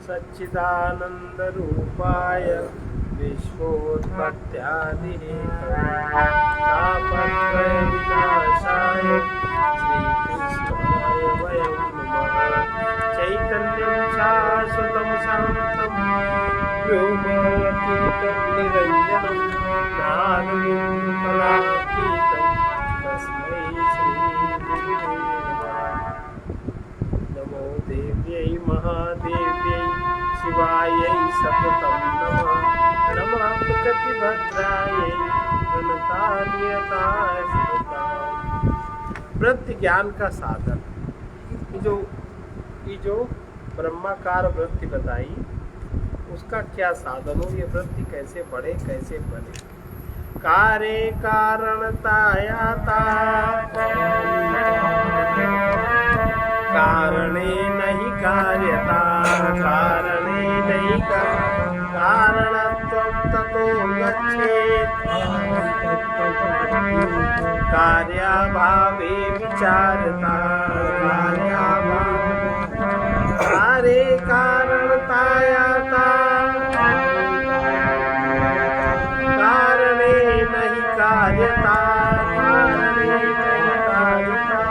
सच्चिदानंद रूपाय विश्वोत्पत्त्यादिहेतवे विनाशाय श्रीकृष्णाय वयं नमः। चैतन्यं शाश्वतं शान्तं व्योमवतीतं निरञ्जनं नादबिन्दुकलातीतं तस्मै श्रीगुरुवे नमः। नमो देव्यै महादेव्यै शिवायै सततं नमः। नमः प्रकृतिभद्रायै प्रणतार्यताय सततं। वृत्ति ज्ञान का साधन, ये जो ब्रह्माकार वृत्ति बताई उसका क्या साधन हो, ये वृत्ति कैसे बढ़े कैसे बने। कार्य कारणतायाता कारणे नहीं कार्यता कारणे नहीं कारणत्वं ततो गच्छेत् कार्याभावे विचारता कार्ये कारणतायाता कारणे नहीं कार्यता कारणे नहीं कार्यता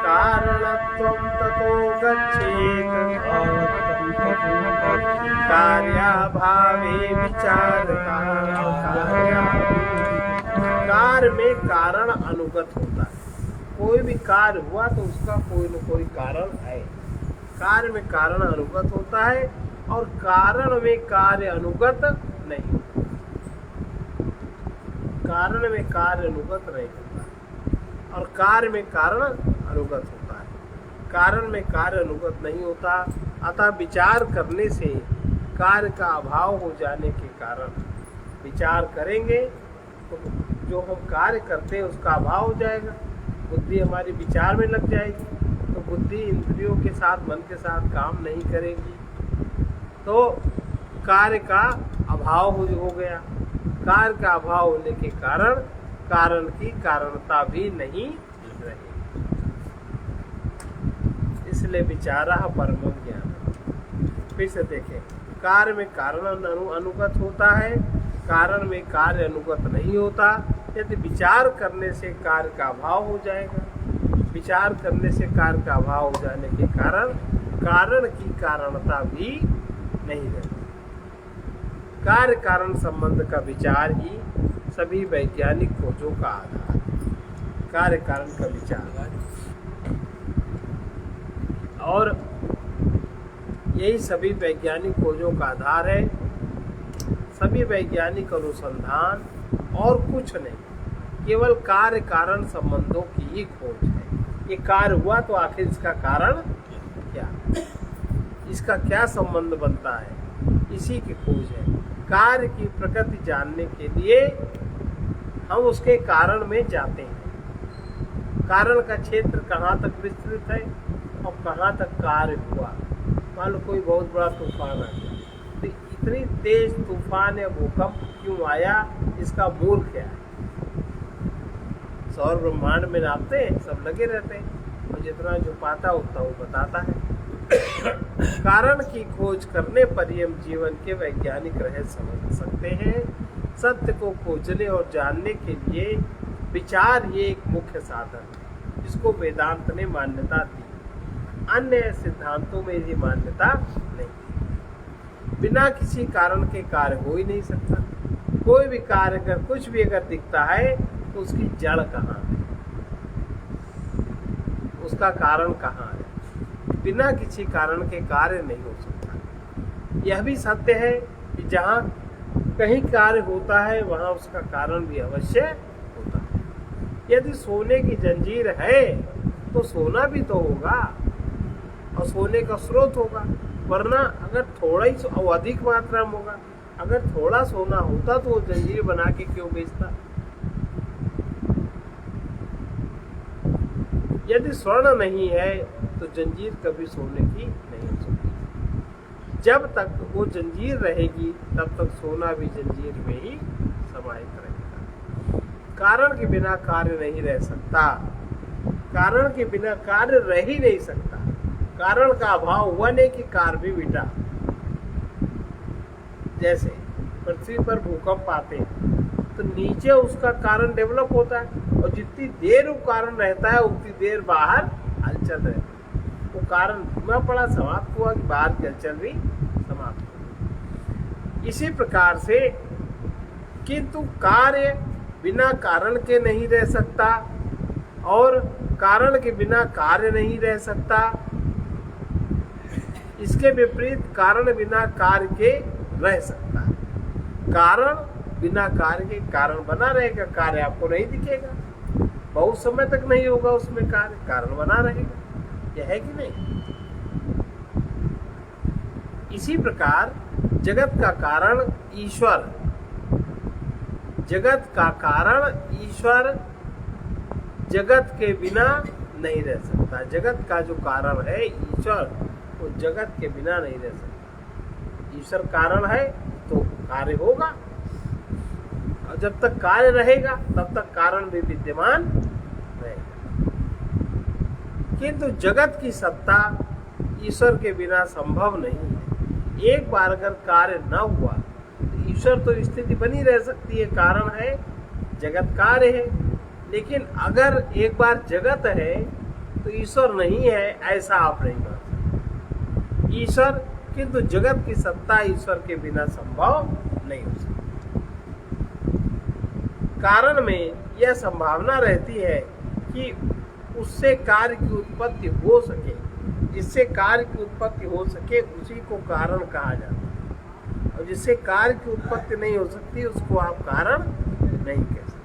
कारणत्वं ततो गच्छेत् कार्याभावे विचारता। कार्य में कारण अनुगत होता है। कोई भी कार्य हुआ तो उसका कोई न कोई कारण है। कार्य में कारण अनुगत होता है और कारण में कार्य अनुगत नहीं। कारण में कार्य अनुगत नहीं होता और कार्य में कारण अनुगत होता है। कारण में कार्य अनुगत नहीं होता, अतः विचार करने से कार्य का अभाव हो जाने के कारण विचार करेंगे तो जो हम कार्य करते हैं उसका अभाव हो जाएगा। बुद्धि हमारी विचार में लग जाएगी तो बुद्धि इंद्रियों के साथ मन के साथ काम नहीं करेगी तो कार्य का अभाव हो गया। कार्य का अभाव होने के कारण कारण की कारणता भी नहीं रही। इसलिए विचारा परम ज्ञान। फिर से देखें, कार्य में कारण अनुगत होता है, कारण में कार्य अनुगत नहीं होता। यदि विचार करने से कार्य का अभाव हो जाएगा, विचार करने से कार्य का अभाव हो जाने के कारण कारण की कारणता भी नहीं रहती। कार्य कारण संबंध का विचार ही सभी वैज्ञानिक खोजों का आधार है। कार्य कारण का विचार और यही सभी वैज्ञानिक खोजों का आधार है। सभी वैज्ञानिक अनुसंधान और कुछ नहीं, केवल कार्य कारण संबंधों की ही खोज है। ये कार्य हुआ तो आखिर इसका कारण क्या, इसका क्या संबंध बनता है, इसी की खोज है। कार्य की प्रकृति जानने के लिए हम उसके कारण में जाते हैं। कारण का क्षेत्र कहाँ तक विस्तृत है और कहाँ तक कार्य हुआ। मान लो कोई बहुत बड़ा तूफान आ गया तो इतनी तेज तूफान या भूकंप क्यों आया, इसका मूल क्या है। सौर ब्रह्मांड में नापते हैं, सब लगे रहते हैं और जितना जो पाता उतना वो बताता है। कारण की खोज करने पर ही हम जीवन के वैज्ञानिक रहस्य समझ सकते हैं। सत्य को खोजने और जानने के लिए विचार ये एक मुख्य साधन है जिसको वेदांत ने मान्यता दी। अन्य सिद्धांतों में ये मान्यता नहीं। बिना किसी कारण के कार्य हो ही नहीं सकता। कोई भी कार्य अगर कुछ भी अगर दिखता है तो उसकी जड़ कहाँ है, उसका कारण कहाँ है। बिना किसी कारण के कार्य नहीं हो सकता। यह भी सत्य है कि जहाँ कहीं कार्य होता है वहाँ उसका कारण भी अवश्य होता है। यदि सोने की जंजीर है तो सोना भी तो होगा और सोने का स्रोत होगा, वरना अगर थोड़ा ही और अधिक मात्रा में होगा। अगर थोड़ा सोना होता तो वो जंजीर बना के क्यों बेचता। यदि स्वर्ण नहीं है तो जंजीर कभी सोने की नहीं हो सकती। जब तक वो जंजीर रहेगी तब तक सोना भी जंजीर में ही समाहित रहेगा। कारण के बिना कार्य नहीं रह सकता। कारण के बिना कार्य रह ही नहीं सकता। कारण का अभाव हुआ नहीं कि कार्य भी मिटा। जैसे पृथ्वी पर भूकंप आते हैं तो नीचे उसका कारण डेवलप होता है, और जितनी देर वो कारण रहता है उतनी देर बाहर हलचल रहती है। वो कारण धीमा पड़ा, समाप्त हुआ, कि बाहर की हलचल भी समाप्त हुई। इसी प्रकार से किंतु कार्य बिना कारण के नहीं रह सकता, और कारण के बिना कार्य नहीं रह सकता। इसके विपरीत कारण बिना कार्य के रह सकता है। कारण बिना कार्य के कारण बना रहेगा, कार्य आपको नहीं दिखेगा, बहुत समय तक नहीं होगा उसमें कार्य, कारण बना रहेगा। यह है कि नहीं? इसी प्रकार जगत का कारण ईश्वर, जगत का कारण ईश्वर जगत के बिना नहीं रह सकता। जगत का जो कारण है ईश्वर, वो जगत के बिना नहीं रह सकता। ईश्वर कारण है तो कार्य होगा, और जब तक कार्य रहेगा तब तक कारण भी विद्यमान रहेगा। किंतु जगत की सत्ता ईश्वर के बिना संभव नहीं है। एक बार अगर कार्य न हुआ तो ईश्वर तो स्थिति बनी रह सकती है, कारण है, जगत कार्य है। लेकिन अगर एक बार जगत है तो ईश्वर नहीं है, ऐसा आप नहीं मान सकते। ईश्वर, किंतु जगत की सत्ता ईश्वर के बिना संभव नहीं हो सकती। कारण में यह संभावना रहती है कि उससे कार्य की उत्पत्ति हो सके, जिससे कार्य की उत्पत्ति हो सके उसी को कारण कहा जाता है, और जिससे कार्य की उत्पत्ति नहीं हो सकती उसको आप कारण नहीं कह सकते।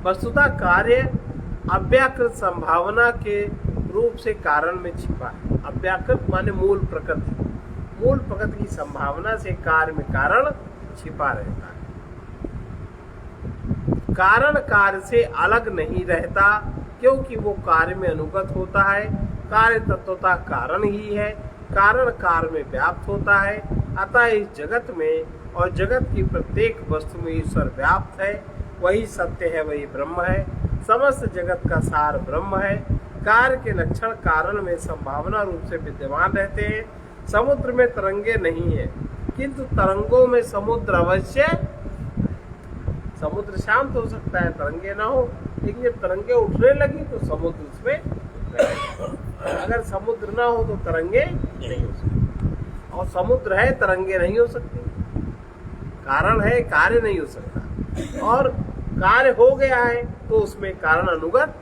वस्तुतः कार्य अव्याकृत संभावना के रूप से कारण में छिपा है। अव्याकृत माने मूल प्रकृति, मूल प्रकृति की संभावना से कार्य में कारण छिपा रहता है। कारण कार्य से अलग नहीं रहता, क्योंकि वो कार्य में अनुगत होता है। कार्य तत्वतः कारण ही है, कारण कार्य में व्याप्त होता है। अतः इस जगत में और जगत की प्रत्येक वस्तु में ईश्वर व्याप्त है। वही सत्य है, वही ब्रह्म है। समस्त जगत का सार ब्रह्म है। कार्य के लक्षण कारण में संभावना रूप से विद्यमान रहते हैं। समुद्र में तरंगे नहीं है, किंतु तरंगों में समुद्र अवश्य। समुद्र शांत हो सकता है, तरंगे ना हो, लेकिन जब तरंगे उठने लगी तो समुद्र उसमें रहेगा। अगर समुद्र ना हो तो तरंगे नहीं हो सकती, और समुद्र है, तरंगे नहीं हो सकती। कारण है, कार्य नहीं हो सकता, और कार्य हो गया है तो उसमें कारण अनुगत।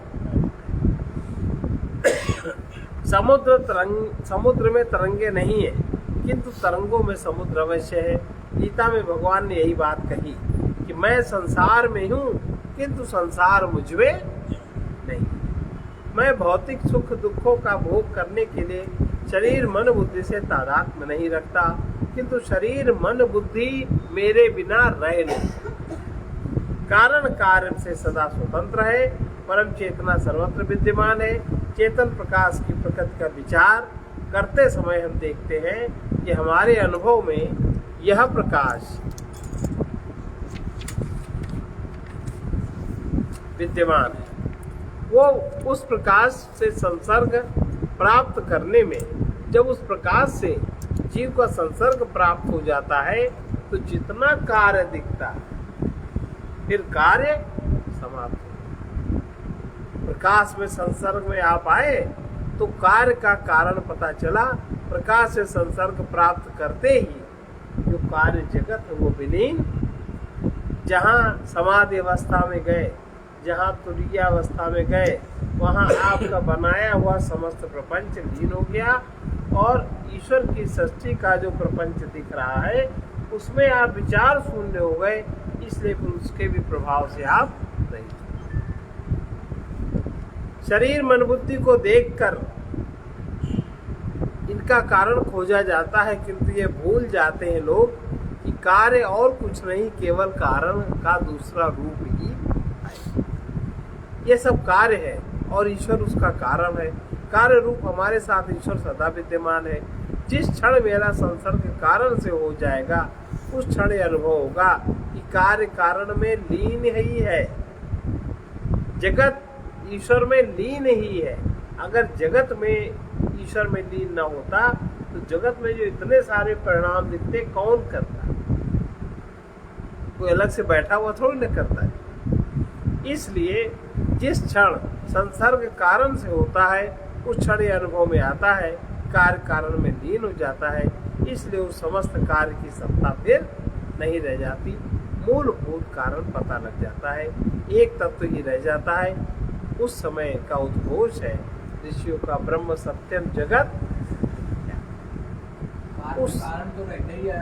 समुद्र में तरंगे नहीं है, किंतु तरंगों में समुद्र अवश्य है। गीता में भगवान ने यही बात कही कि मैं संसार में हूँ, किंतु संसार मुझमें नहीं। मैं भौतिक सुख दुखों का भोग करने के लिए शरीर मन बुद्धि से तादात्म्य नहीं रखता, किंतु शरीर मन बुद्धि मेरे बिना रह नहीं। कारण कार्य से सदा स्वतंत्र है। परम चेतना सर्वत्र विद्यमान है। चेतन प्रकाश की प्रकृति का विचार करते समय हम देखते हैं कि हमारे अनुभव में यह प्रकाश विद्यमान है। वो उस प्रकाश से संसर्ग प्राप्त करने में, जब उस प्रकाश से जीव का संसर्ग प्राप्त हो जाता है तो जितना कार्य दिखता है फिर कार्य समाप्त हो। प्रकाश में संसर्ग में आप आए तो कार्य का कारण पता चला। प्रकाश से संसर्ग प्राप्त करते ही जो कार्य जगत है वो विलीन। जहाँ समाधि अवस्था में गए, जहाँ तुरीय अवस्था में गए, वहाँ आपका बनाया हुआ समस्त प्रपंच लीन हो गया, और ईश्वर की सृष्टि का जो प्रपंच दिख रहा है उसमें आप विचार शून्य हो गए, इसलिए उसके भी प्रभाव से आप रहित। शरीर मन बुद्धि को देखकर इनका कारण खोजा जाता है, किंतु ये भूल जाते हैं लोग कि कार्य और कुछ नहीं, केवल कारण का दूसरा रूप ही है। ये सब कार्य है और ईश्वर उसका कारण है। कार्य रूप हमारे साथ ईश्वर सदा विद्यमान है। जिस क्षण मेरा संसर्ग कारण से हो जाएगा उस क्षण अनुभव होगा कि कार्य कारण में लीन ही है, जगत ईश्वर में लीन ही है। अगर जगत में ईश्वर में लीन न होता तो जगत में जो इतने सारे परिणाम दिखते कौन करता? कोई अलग से बैठा हुआ थोड़ी न करता है। इसलिए जिस क्षण संसर्ग कारण से होता है उस क्षण ये अनुभव में आता है, कार्य कारण में लीन हो जाता है। इसलिए उस समस्त कार्य की सत्ता फिर नहीं रह जाती, मूलभूत कारण पता लग जाता है, एक तत्व ही रह जाता है। उस समय का उद्घोष है ऋषियों का ब्रह्म सत्यम जगत। उस कारण तो रहता ही है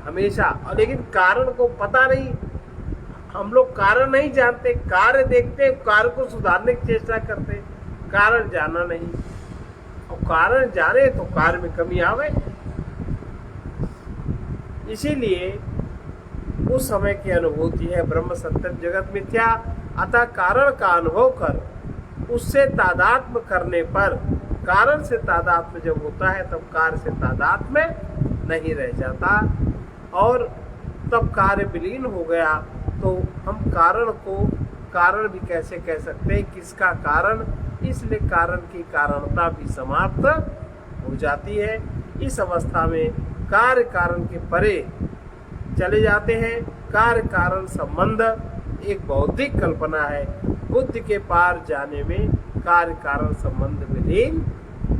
हमेशा, और लेकिन कारण को पता नहीं, हम लोग कारण नहीं जानते, कार्य देखते, कार्य को सुधारने की चेष्टा करते, कारण जाना नहीं। और कारण जाने तो कार्य में कमी आवे। इसीलिए उस समय की अनुभूति है ब्रह्म सत्यम जगत मिथ्या। अतः कारण का अनुभव कर उससे तादात्म्य करने पर, कारण से तादात्म्य जब होता है तब कार्य से तादात्म्य नहीं रह जाता, और तब कार्य विलीन हो गया। तो हम कारण को कारण भी कैसे कह सकते हैं, किसका कारण? इसलिए कारण की कारणता भी समाप्त हो जाती है। इस अवस्था में कार्य कारण के परे चले जाते हैं। कार्य कारण संबंध एक बौद्धिक कल्पना है। बुद्धि के पार जाने में कार्य कारण संबंध विलीन हो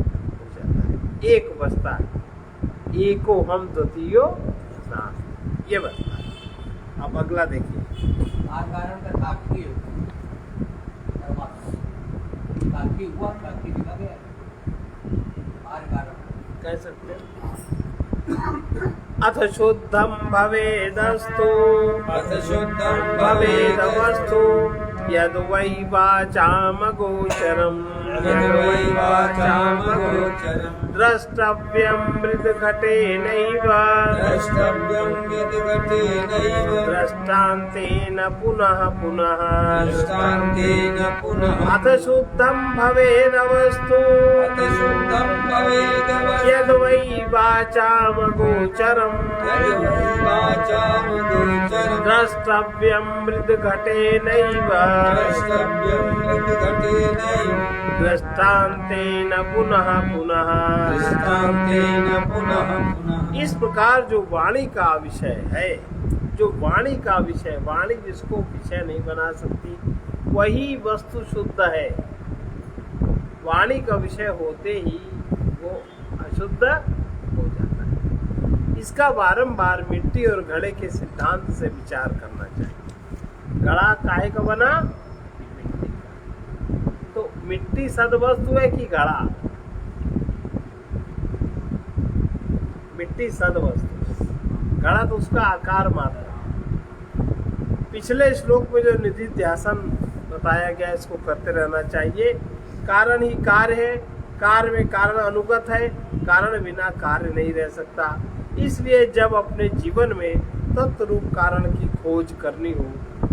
जाता है, एक बचता है, एको हम द्वितीयो नास्ति, ये बचता है। अब अगला देखिए। कारण का तार्किक हुआ, तार्किक लिखा गया कारण कह सकते हैं। अथ शुद्धम भवेदस्तु, अथ शुद्धं भवेदवस्तु यद् वै वाचाम गोचरम्, यद् वै वाचामगोचरम्, द्रष्टव्यं मृद्घटेनैव, द्रष्टव्यं यद्घटेनैव, दृष्टान्तेन पुनः पुनः। दृष्टान्तेन पुनः। अथ शुद्धं भवेदवस्तु, अथ शुद्धं भवेदवस्तु, यद् वै वाचाम गोचरम्, यद् वै वाचामगोचरम्, द्रष्टव्यं मृद्घटेनैव, द्रष्टव्यं यद्घटेनैव, दृष्टान्तेन पुनः पुनः। दृष्टान्तेन पुनः पुनः। इस प्रकार जो वाणी का विषय है, जो वाणी का विषय, वाणी जिसको विषय नहीं बना सकती, वही वस्तु शुद्ध है। वाणी का विषय होते ही वो अशुद्ध हो जाता है। इसका बारंबार मिट्टी और घड़े के सिद्धांत से विचार करना चाहिए। घड़ा काहे का बना? मिट्टी का। तो मिट्टी सद्वस्तु है कि घड़ा? मिट्टी सद्वस्तु, घड़ा तो उसका आकार मात्र। पिछले श्लोक में जो निधि ध्यासन बताया गया, इसको करते रहना चाहिए। कारण ही कार्य है, कार्य में कारण अनुगत है, कारण बिना कार्य नहीं रह सकता। इसलिए जब अपने जीवन में तत्व रूप कारण की खोज करनी हो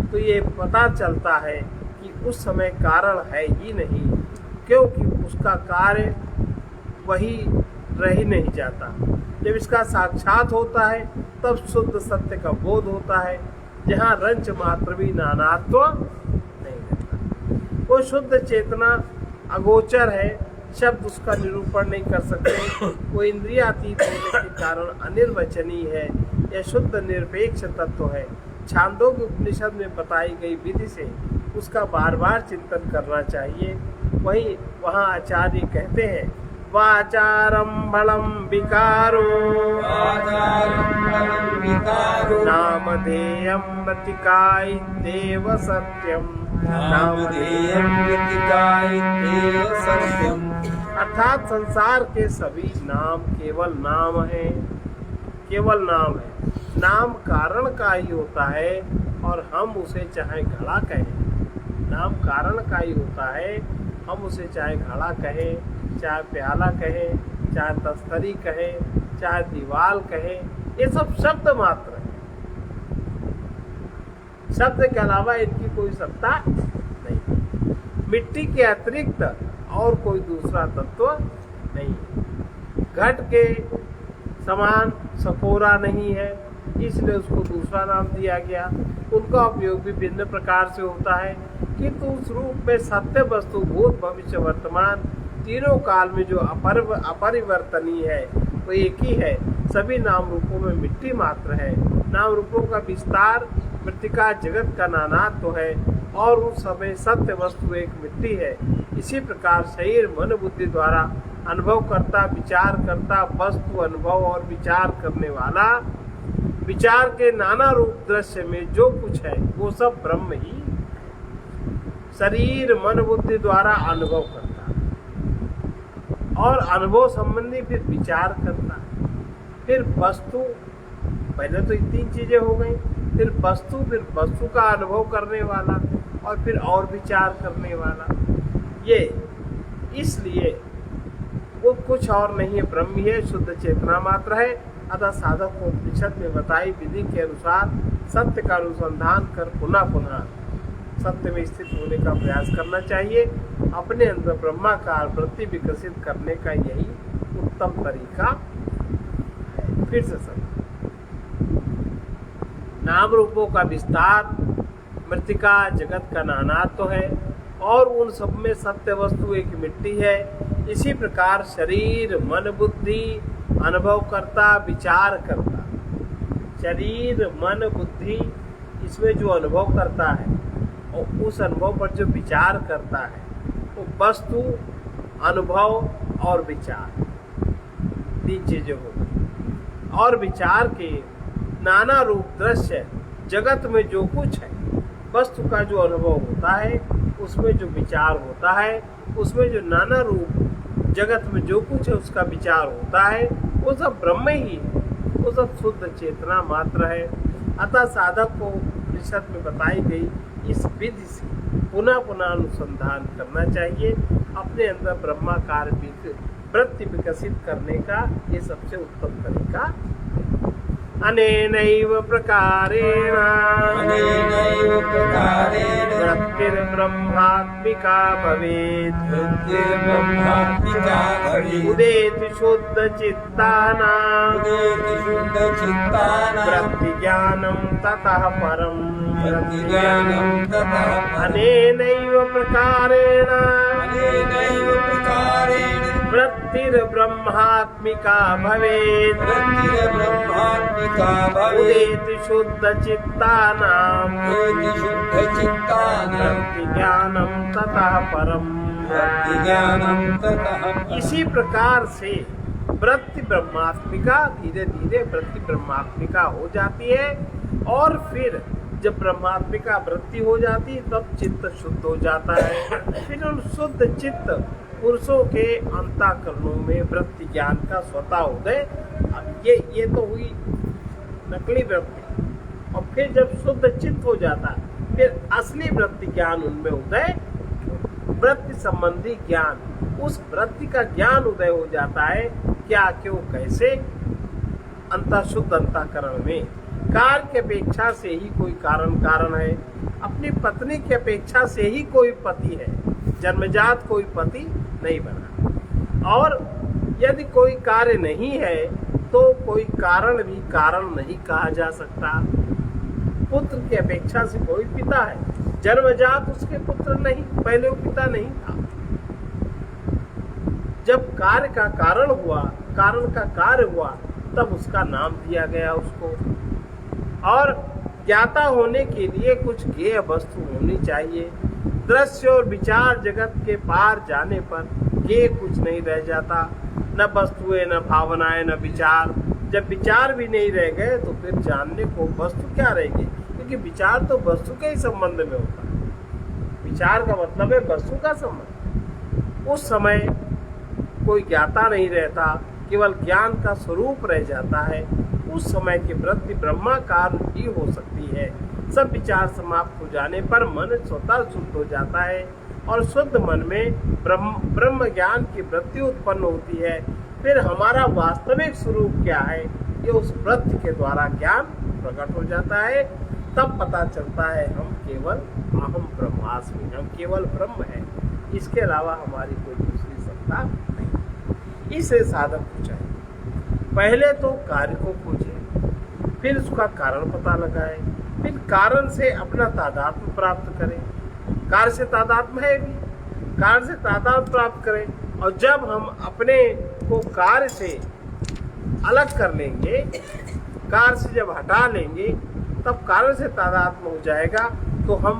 तो ये पता चलता है कि उस समय कारण है ही नहीं, क्योंकि उसका कार्य वही रह ही नहीं जाता। जब इसका साक्षात होता है तब शुद्ध सत्य का बोध होता है, जहाँ रंच मात्र भी नानात्व नहीं रहता। वो शुद्ध चेतना अगोचर है, शब्द उसका निरूपण नहीं कर सकते। वो इंद्रियातीत होने के कारण अनिर्वचनीय है। यह शुद्ध निरपेक्ष तत्व है। छांदोग्य उपनिषद में बताई गई विधि से उसका बार बार चिंतन करना चाहिए। वहीं वहाँ आचार्य कहते हैं, वाचारम बलम विकारो, नामधेयं मृत्तिकाइत्येव सत्यम, नामधेयं मृत्तिकाइत्येव सत्यम। अर्थात संसार के सभी नाम केवल नाम है, केवल नाम है। नाम कारण का ही होता है, और हम उसे चाहे घड़ा कहें, नाम कारण का ही होता है। हम उसे चाहे घड़ा कहें, चाहे प्याला कहें, चाहे तस्तरी कहें, चाहे दीवाल कहें, ये सब शब्द मात्र है। शब्द के अलावा इनकी कोई सत्ता नहीं। मिट्टी के अतिरिक्त और कोई दूसरा तत्व नहीं। घट के समान सकोरा नहीं है, इसलिए उसको दूसरा नाम दिया गया। उनका उपयोग भी भिन्न प्रकार से होता है, किंतु उस रूप में सत्य वस्तु भूत भविष्य वर्तमान तीनों काल में जो अपरिवर्तनीय है वो एक ही है। सभी नाम रूपों में मिट्टी मात्र है। नाम रूपों का विस्तार मृतिका जगत का नानात्व है और उस समय सत्य वस्तु एक मिट्टी है। इसी प्रकार शरीर मन बुद्धि द्वारा अनुभव करता, विचार करता, वस्तु अनुभव और विचार करने वाला, विचार के नाना रूप दृश्य में जो कुछ है वो सब ब्रह्म ही शरीर मन बुद्धि द्वारा अनुभव करता है और अनुभव संबंधी फिर विचार करता है। फिर वस्तु, पहले तो ये तीन चीजें हो गई, फिर वस्तु का अनुभव करने वाला और फिर और विचार करने वाला। ये इसलिए वो कुछ और नहीं है, ब्रह्म ही है, शुद्ध चेतना मात्र है। अतः साधक को उपनिषद में बताई विधि के अनुसार सत्य का अनुसंधान कर पुनः पुनः सत्य में स्थित होने का प्रयास करना चाहिए। अपने अंदर ब्रह्माकार वृत्ति विकसित करने का यही उत्तम तरीका है। फिर से सब नाम रूपों का विस्तार मृतिका जगत का नानात्व है और उन सब में सत्य वस्तु एक मिट्टी है। इसी प्रकार शरीर मन बुद्धि अनुभव करता, विचार करता, शरीर मन बुद्धि इसमें जो अनुभव करता है और उस अनुभव पर जो विचार करता है वो वस्तु अनुभव और विचार तीन चीजें होगी। और विचार के नाना रूप दृश्य जगत में जो कुछ है, वस्तु का जो अनुभव होता है उसमें जो विचार होता है, उसमें जो नाना रूप जगत में जो कुछ है उसका विचार होता है, वो सब ब्रह्म ही है, वो सब शुद्ध चेतना मात्र है। अतः साधक को उपनिषद में बताई गई इस विधि से पुनः पुनः अनुसंधान करना चाहिए। अपने अंदर ब्रह्माकार वृत्ति विकसित करने का ये सबसे उत्तम तरीका। अनेनैव प्रकारेण वृत्तिर्ब्रह्मात्मिका भवेत्। उदेति शुद्ध चित्तानां वृत्ति ज्ञानं ततः परम्। अनेनैव प्रकारेण वृत्तिर्ब्रह्मात्मिका भवेत्। उदेति शुद्ध चित्तानां वृत्ति ज्ञानं ततः परम्। इसी प्रकार से वृत्ति ब्रह्मात्मिका धीरे धीरे वृत्ति ब्रह्मात्मिका हो जाती है और फिर जब ब्रह्मात्मिका वृत्ति हो जाती है तब चित्त शुद्ध हो जाता है। फिर उन शुद्ध चित्त पुरुषों के अंतःकरणों में वृत्ति ज्ञान का स्वतः उदय। अब ये तो हुई नकली वृत्ति, और फिर जब शुद्ध चित्त हो जाता है फिर असली वृत्ति ज्ञान उनमें उदय, वृत्ति संबंधी ज्ञान, उस वृत्ति का ज्ञान उदय हो जाता है। क्या क्यों कैसे शुद्ध अंतःकरण में कार्य की अपेक्षा से ही कोई कारण है, अपनी पत्नी की अपेक्षा से ही कोई पति है, जन्मजात कोई पति नहीं बना। और यदि कोई कार्य नहीं है तो कोई कारण भी कारण नहीं कहा जा सकता। पुत्र की अपेक्षा से कोई पिता है, जन्मजात उसके पुत्र नहीं, पहले वो पिता नहीं था। जब कार्य का कारण हुआ, कारण का कार्य हुआ, तब उसका नाम दिया गया उसको। और ज्ञाता होने के लिए कुछ ज्ञेय वस्तु होनी चाहिए। दृश्य और विचार जगत के पार जाने पर ज्ञेय कुछ नहीं रह जाता, न वस्तुएं, न भावनाएं, न विचार। जब विचार भी नहीं रह गए तो फिर जानने को वस्तु क्या रहेगी, क्योंकि विचार तो वस्तु के ही संबंध में होता है। विचार का मतलब है वस्तु का संबंध। उस समय कोई ज्ञाता नहीं रहता, केवल ज्ञान का स्वरूप रह जाता है। उस समय की वृत्ति ब्रह्माकार ही हो सकती है। सब विचार समाप्त हो जाने पर मन स्वतः शुद्ध हो जाता है और शुद्ध मन में ब्रह्म ज्ञान की वृत्ति उत्पन्न होती है। फिर हमारा वास्तविक स्वरूप क्या है ये उस वृत्ति के द्वारा ज्ञान प्रकट हो जाता है। तब पता चलता है हम केवल अहम ब्रह्मास्मि, हम केवल ब्रह्म है, इसके अलावा हमारी कोई दूसरी सत्ता नहीं। इसे साधक को चाहिए पहले तो कार्य को खोजे, फिर उसका कारण पता लगाए, फिर कारण से अपना तादात्म्य प्राप्त करें। कार्य से तादात्म्य है भी, कारण से तादात्म्य प्राप्त करें, और जब हम अपने को कार्य से अलग कर लेंगे, कार्य से जब हटा लेंगे, तब कारण से तादात्म्य हो जाएगा, तो हम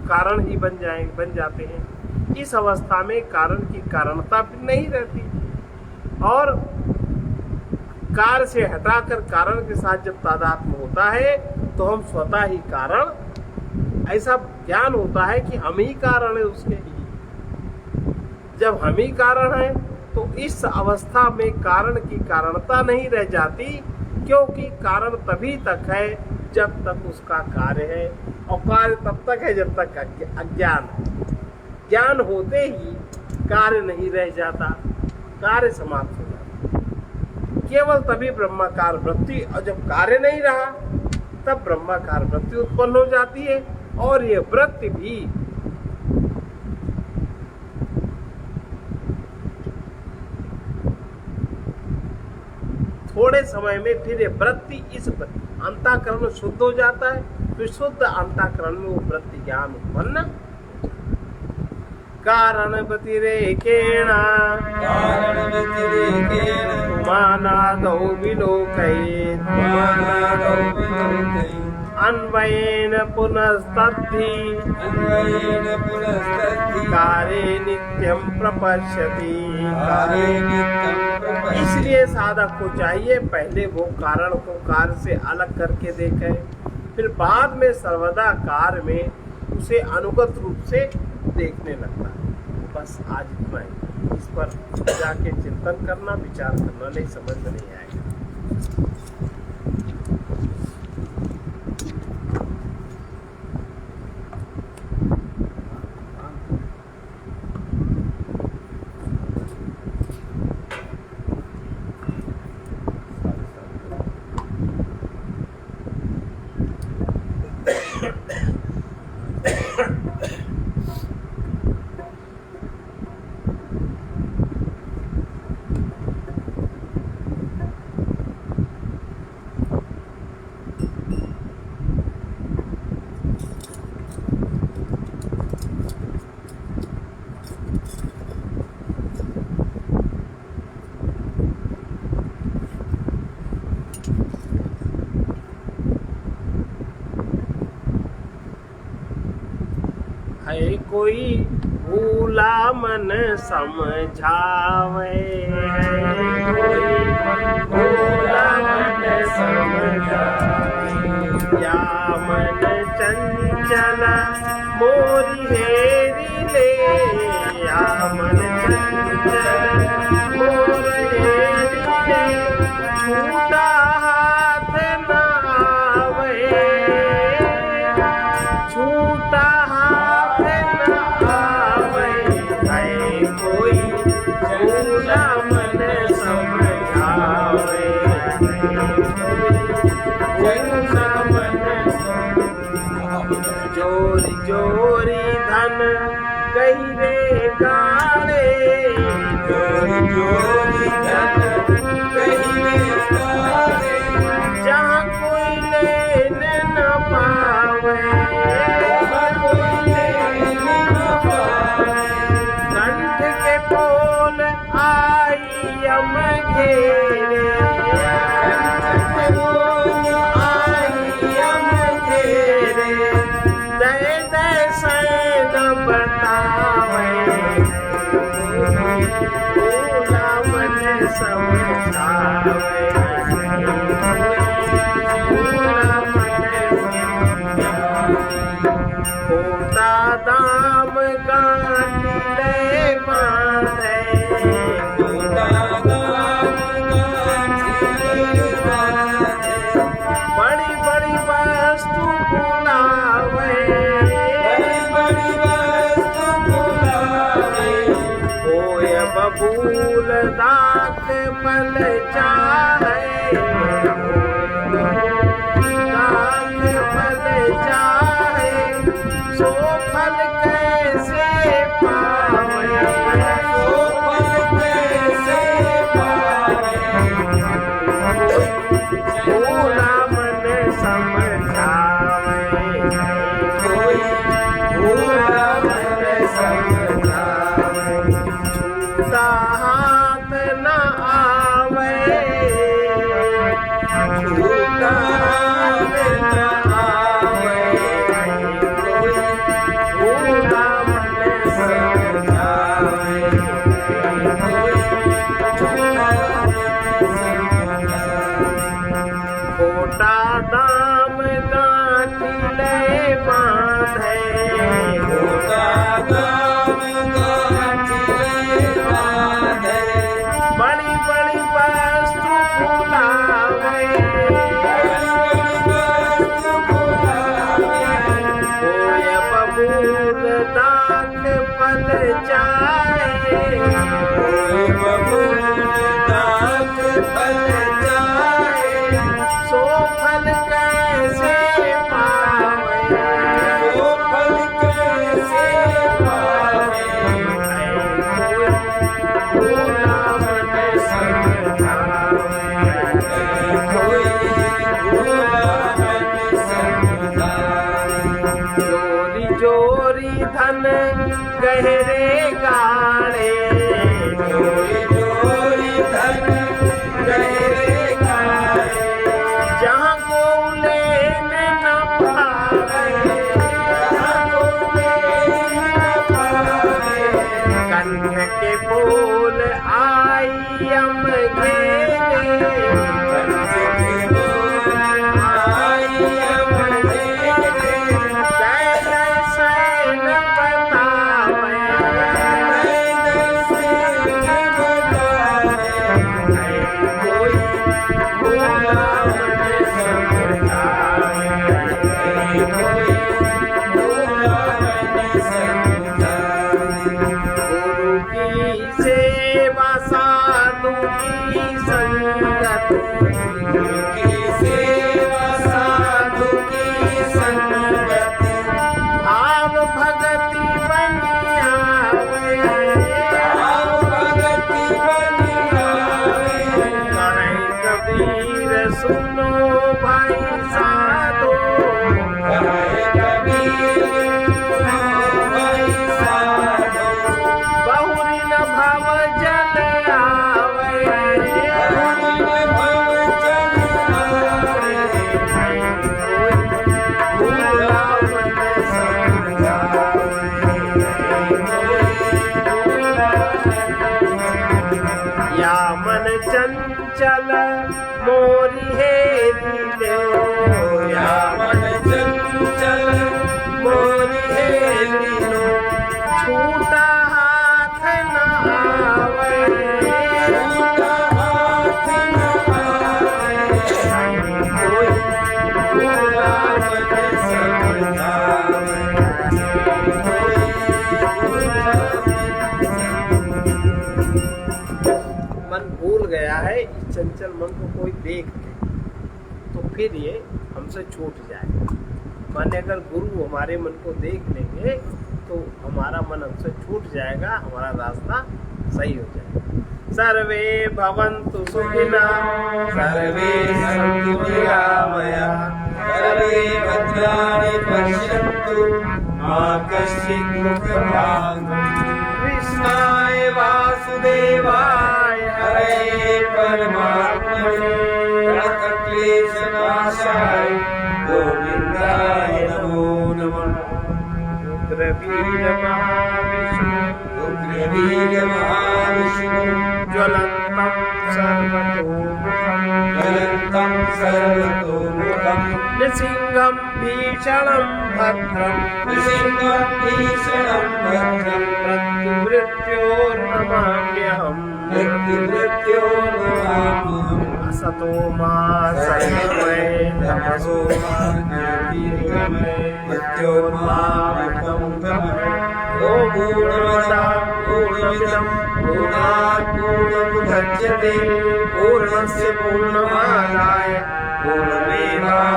कारण ही बन जाते हैं। इस अवस्था में कारण की कारणता फिर नहीं रहती, और कार्य से हटाकर कारण के साथ जब तादात्म्य होता है तो हम स्वतः ही कारण, ऐसा ज्ञान होता है कि हम ही कारण है उसके। जब हम ही कारण है तो इस अवस्था में कारण की कारणता नहीं रह जाती, क्योंकि कारण तभी तक है जब तक उसका कार्य है, और कार्य तब तक है जब तक अज्ञान है। ज्ञान होते ही कार्य नहीं रह जाता, कार्य समाप्त हो जाता। केवल तभी ब्रह्माकार वृत्ति, और जब कार्य नहीं रहा तब ब्रह्माकार वृत्ति उत्पन्न हो जाती है, और ये वृत्ति भी थोड़े समय में फिर ये वृत्ति, इस अंतःकरण शुद्ध हो जाता है, फिर शुद्ध अंतःकरण में वो वृत्ति ज्ञान उत्पन्न। कारण व्यतिरेकेण मानादौ विलोकयेत् अन्वयेन पुनस्तद्धि कार्ये नित्यं प्रपश्यति। इसलिए साधक को चाहिए पहले वो कारण को कार्य से अलग करके देखे, फिर बाद में सर्वदा कार्य में उसे अनुगत रूप से देखने लगता है। बस आज इतना ही, इस पर जाके चिंतन करना, विचार करना, नहीं समझ में नहीं आएगा। है कोई भूला मन समझावे, कोई भूला मन समझावे, या मन चंचल मोरी हेरी ले, या मन चंचल मोरी हेरी ले, छूटा हाथ न आवे, छूटा कोई भूला मन समझावे, भूला मन जोरी जोरी धन गहिरे गाड़े, जोरी जोरी धन गहिरे गाड़े, जहाँ कोई लेने न पावे, घेरे दय दय सैन बतावे, भूला मन समझावे, भूला मन होता दाम गांठ ले बांधे, बड़ी बड़ी वस्तु बुलावे, बड़ी बड़ी वस्तु बुलावे, होय बबूल दाख पल चाहे, दाख पल चाहे, सो फल कैसे पावे, सो फल कैसे पावे, भूला मन समझावे, कोई भूला मन समझावे, छूटा हाथ न आवे, छूटा हाथ न आवे, कोई भूला मन समझावे, कोई झूठा मन समझावे। खोटा दाम गांठिले बांधे, खोटा दाम गांठिले बांधे, बड़ी बड़ी वस्तु भुलावे, कोय बबूल दाख फल जाए, कोई बबूल दाख फल जाए, सो फल कैसे पावे, वो फल कैसे पावे, कोई भूला मन समझावे, कोई भूला मन समझावे। चोरी चोरी धन गहरे गाड़े, चोरी चोरी धन गहरे गाड़े, जहाँ को लेने न पावे, जहाँ को लेने न पावे, कंठ के बोल आई अम घेरे, कंठ के बोल आई अम घेरे, कैसे सैन बतावे, कैसे बतावे, कोई भूला मन समझावे, कोई भूला मन समझावे। गुरु की सेवा साधु की संगत, गुरु की सेवा साधु की संगत, भाव भगति बनियावे, भाव भगति बनियावे, कहे कबीर सुनो भाई साधो, कहे कबीर सुनो भाई साधो, बहुरी न भव जल आवे, बहुरी न भव जल आवे, कोई भूला मन समझावे, या मन चंचल मोरी हेरी लो, या मन चंचल मोरी हेरी लो, छूटा हाथ न आवे, छूटा हाथ न आवे, कोई भूला मन समझावे, कोई भूला मन भूल गया है, इस चंचल मन को कोई देख ले तो फिर ये हमसे छूट जाएगा। माने अगर गुरु हमारे मन को देख लेंगे तो हमारा मन हमसे छूट जाएगा, हमारा रास्ता सही हो जाएगा। सर्वे भवन्तु सुखिनः, सर्वे सन्तु निरामया, सर्वे भद्राणि पश्यन्तु, मा कश्चित् दुःखभाग्। कृष्णाय वासुदेवाय हरे परमात्मने प्रणतक्लेशनाशाय गोविन्दाय नमो नमः। रुद्रवीर महाविष्णु उग्रवीर महाविष्णु ज्वलन्तं सर्वतोमुखं ज्वलन्तं सर्वतोमुखम् नृसिंहं भीषणं भद्रं नृसिंहं भीषणं भद्रं मृत्युर्नमाम्यहम् मृत्युमृत्यो नमाम्यहम् असतो मा सद्गमय तमसो मा ज्योतिर्गमय मृत्योर्मामृतं गमय। ॐ पूर्णमदः पूर्णमिदं पूर्णात् पूर्णमुदच्यते पूर्णस्य पूर्णमादाय पूर्णमेवावशिष्यते।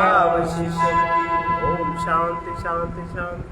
ॐ शान्ति शान्ति शान्ति।